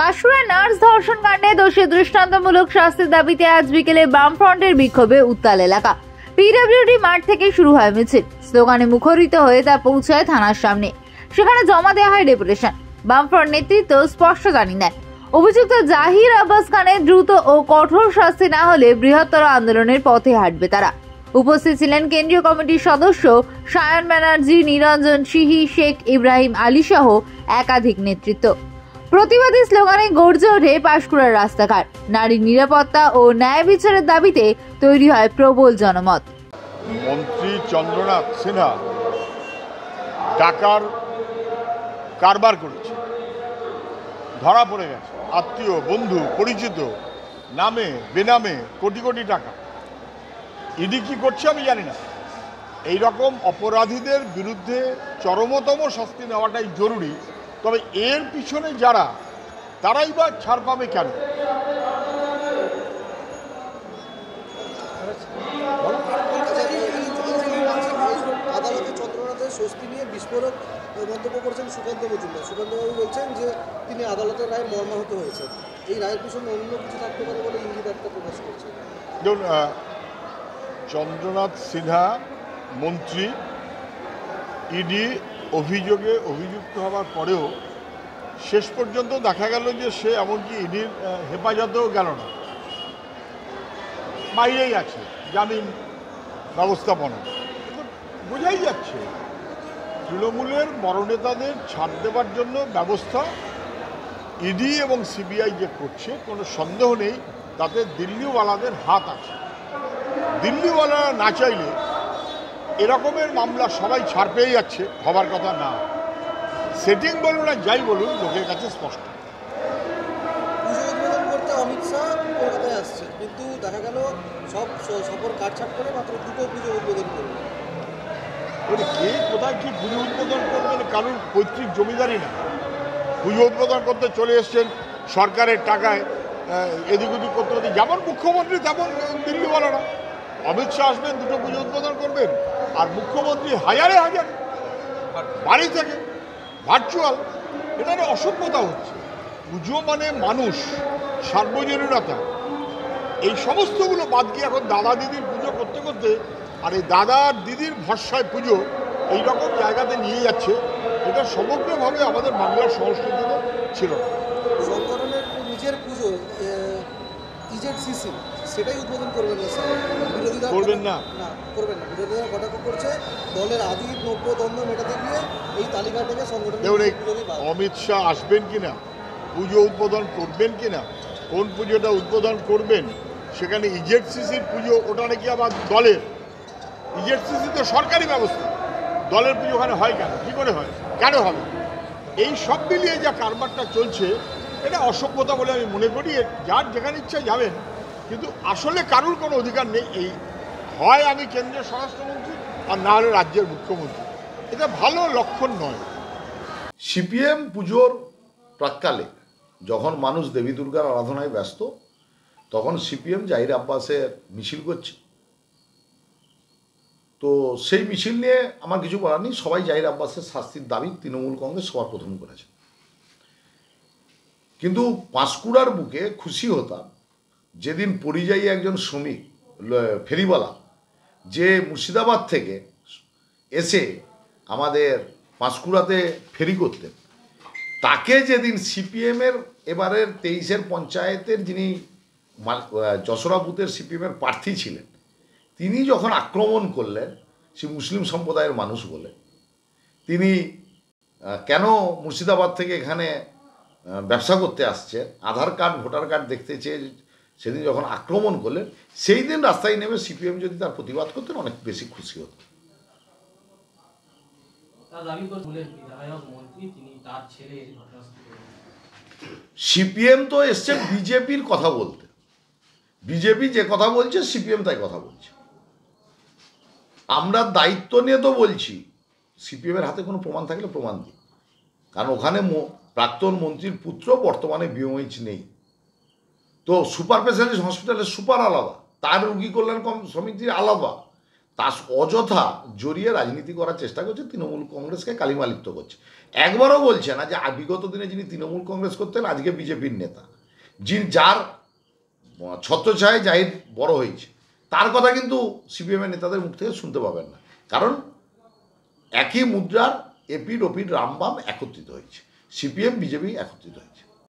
পাঁশকুড়ায় nurse ধর্ষণ কাণ্ডে দোষী দৃষ্টান্তমূলক শাস্তির দাবিতে আজ বিকেলে বামফ্রন্টের বিক্ষোভে উত্তাল এলাকা। পিডব্লিউডি মাঠ থেকে শুরু হয় মিছিল, স্লোগানে মুখরিত হয়ে তা পৌঁছায় থানার সামনে। সেখানে জমা দেওয়া হয় ডেপুটেশন। বামফ্রন্ট নেতৃত্ব স্পষ্ট জানিয়ে দেন, অভিযুক্ত জাহির আব্বাস খানের দ্রুত ও কঠোর শাস্তি না হলে বৃহত্তর আন্দোলনের পথে হাঁটবে তারা। উপস্থিত ছিলেন কেন্দ্রীয় কমিটির সদস্য সায়ন ব্যানার্জি, নিরঞ্জন সিহি, শেখ ইব্রাহিম আলী সহ একাধিক নেতৃত্ব। প্রতিবাদী স্লোগানে গর্জে ওঠে পাঁশকুড়ার রাস্তাঘাট। নারীর নিরাপত্তা ও ন্যায় বিচারের দাবিতে তৈরি হয় প্রবল জনমত। মন্ত্রী চন্দ্রনাথ সিনহা টাকার কারবার করেছে, ধরা পড়ে গেছে। আত্মীয়, বন্ধু, পরিচিত নামে বেনামে কোটি কোটি টাকা। ইডি কি করছে আমি জানি না। এই রকম অপরাধীদের বিরুদ্ধে চরমতম শাস্তি নেওয়াটাই জরুরি। তবে এর পিছনে যারা, তারাই বা ছাড় পাবে কেন? আদালতে চন্দ্রনাথের স্বস্তি নিয়ে বিস্ফোরক মন্তব্য করেছেন সুকান্ত মজুমদার। সুকান্তবাবু বলছেন যে তিনি আদালতের রায় মর্মাহত হয়েছেন। এই রায়ের পিছনে অন্য কিছু থাকতে পারে বলে ইঙ্গিত একটা প্রকাশ করছে। দেখুন, চন্দ্রনাথ সিনহা মন্ত্রী, ইডি অভিযোগে অভিযুক্ত হওয়ার পরেও শেষ পর্যন্ত দেখা গেল যে সে এমনকি ইডির হেফাজতেও গেল না, বাইরেই আছে জামিন ব্যবস্থাপনা। বোঝাই যাচ্ছে তৃণমূলের বড় নেতাদের ছাড় দেওয়ার জন্য ব্যবস্থা ইডি এবং সিবিআই যে করছে, কোনো সন্দেহ নেই তাতে দিল্লিওয়ালাদের হাত আছে। দিল্লিওয়ালারা না চাইলে এরকমের মামলা সবাই ছাড় পেয়ে যাচ্ছে, হবার কথা না। সেটিং বলুন আর যাই বলুন, লোকের কাছে স্পষ্ট। পুজো উদ্বোধন করতে অমিত শাহ কলকাতায় আসছে, কিন্তু দেখা গেল সব সফর কাটছাট করে মাত্র দুটো পুজো উদ্বোধন করবে। কে কোথায় কি পুজো উদ্বোধন করবেন? কারোর পৈতৃক জমিদারি না। পুজো উদ্বোধন করতে চলে এসছেন সরকারের টাকায়, এদিক ওদিক করতে করতে। যেমন মুখ্যমন্ত্রী তেমন দিল্লিওয়ালারা। অমিত শাহ আসবেন, দুটো পুজো উদ্বোধন করবেন, আর মুখ্যমন্ত্রী হাজারে হাজার বাড়ি থেকে ভার্চুয়াল। এটা অসভ্যতা হচ্ছে। পুজো মানে মানুষ, সার্বজনীনতা, এই সমস্তগুলো বাদ দিয়ে এখন দাদা দিদির পুজো করতে করতে, আর এই দাদা আর দিদির ভরসায় পুজো এইরকম জায়গাতে নিয়ে যাচ্ছে। এটা সমগ্রভাবে আমাদের বাংলার সংস্কৃতিতে ছিল না। সংগঠনের নিজের পুজো ইজেডসিসি সেটাই উদ্বোধন করবেন না স্যার, বিরোধীরা করবেন না, করবেন না। বিরোধীরা কটাক্ষ করছে দলের আদি নব্য দ্বন্দ্ব মেটাতে গিয়ে এই তালিকা থেকে সংগঠনের। অমিত শাহ আসবেন কিনা, পুজো উদ্বোধন করবেন কিনা, কোন পুজোটা উদ্বোধন করবেন, সেখানে ইজেডসিসির পুজো, ওটা নাকি আবার দলের। ইজেডসিসি তো সরকারি ব্যবস্থা, দলের পুজো ওখানে হয় কেন? কী করে হয়? কেন হবে? এই সব মিলিয়ে যা কারবারটা চলছে, এটা অসভ্যতা বলে আমি মনে করি। যার যেখানে ইচ্ছা যাবেন, কিন্তু আসলে কারোর কোনো অধিকার নেই। এই হয় আমি কেন্দ্রীয় স্বরাষ্ট্রমন্ত্রী, আর না হলে রাজ্যের মুখ্যমন্ত্রী। এটা ভালো লক্ষণ নয়। সিপিএম পুজোর প্রাক্কালে যখন মানুষ দেবী দুর্গার আরাধনায় ব্যস্ত, তখন সিপিএম জাহির আব্বাসের মিছিল করছে। তো সেই মিছিল নিয়ে আমার কিছু বলার নেই। সবাই জাহির আব্বাসের শাস্তির দাবি তৃণমূল কংগ্রেস সবার প্রথম করেছে। কিন্তু পাঁশকুড়ার বুকে খুশি হতাম যেদিন পরিযায়ী একজন শ্রমিক ফেরিওয়ালা, যে মুর্শিদাবাদ থেকে এসে আমাদের পাঁশকুড়াতে ফেরি করতেন, তাকে যেদিন সিপিএমের এবারের 23-এর পঞ্চায়েতের যিনি যশোরা বুথের সিপিএমের প্রার্থী ছিলেন, তিনি যখন আক্রমণ করলেন সে মুসলিম সম্প্রদায়ের মানুষ বলে, তিনি কেন মুর্শিদাবাদ থেকে এখানে ব্যবসা করতে আসছে, আধার কার্ড ভোটার কার্ড দেখতে চেয়ে সেদিন যখন আক্রমণ করলেন, সেই দিন রাস্তায় নেমে সিপিএম যদি তার প্রতিবাদ করতেন, অনেক বেশি খুশি হতো। সিপিএম তো এসছে বিজেপির কথা বলতে। বিজেপি যে কথা বলছে সিপিএম তাই কথা বলছে। আমরা দায়িত্ব নিয়ে তো বলছি, সিপিএমের হাতে কোনো প্রমাণ থাকলে প্রমাণ দিই। কারণ ওখানে প্রাক্তন মন্ত্রীর পুত্র বর্তমানে বিএমএইচ নেই। তো সুপার স্পেশালিস্ট হসপিটালের সুপার আলাদা, তার রুগী কল্যাণ সমিতি আলাদা, তা অযথা জড়িয়ে রাজনীতি করার চেষ্টা করছে, তৃণমূল কংগ্রেসকে কালিমালিপ্ত করছে। একবারও বলছে না যে বিগত দিনে যিনি তৃণমূল কংগ্রেস করতেন আজকে বিজেপির নেতা, যার ছত্রছায়ায় জাহিদ বড় হয়েছে, তার কথা কিন্তু সিপিএমের নেতাদের মুখ থেকে শুনতে পাবেন না। কারণ একই মুদ্রার এপিড ওপিড রামবাম একত্রিত হয়েছে, সিপিএম বিজেপি একত্রিত হয়েছে।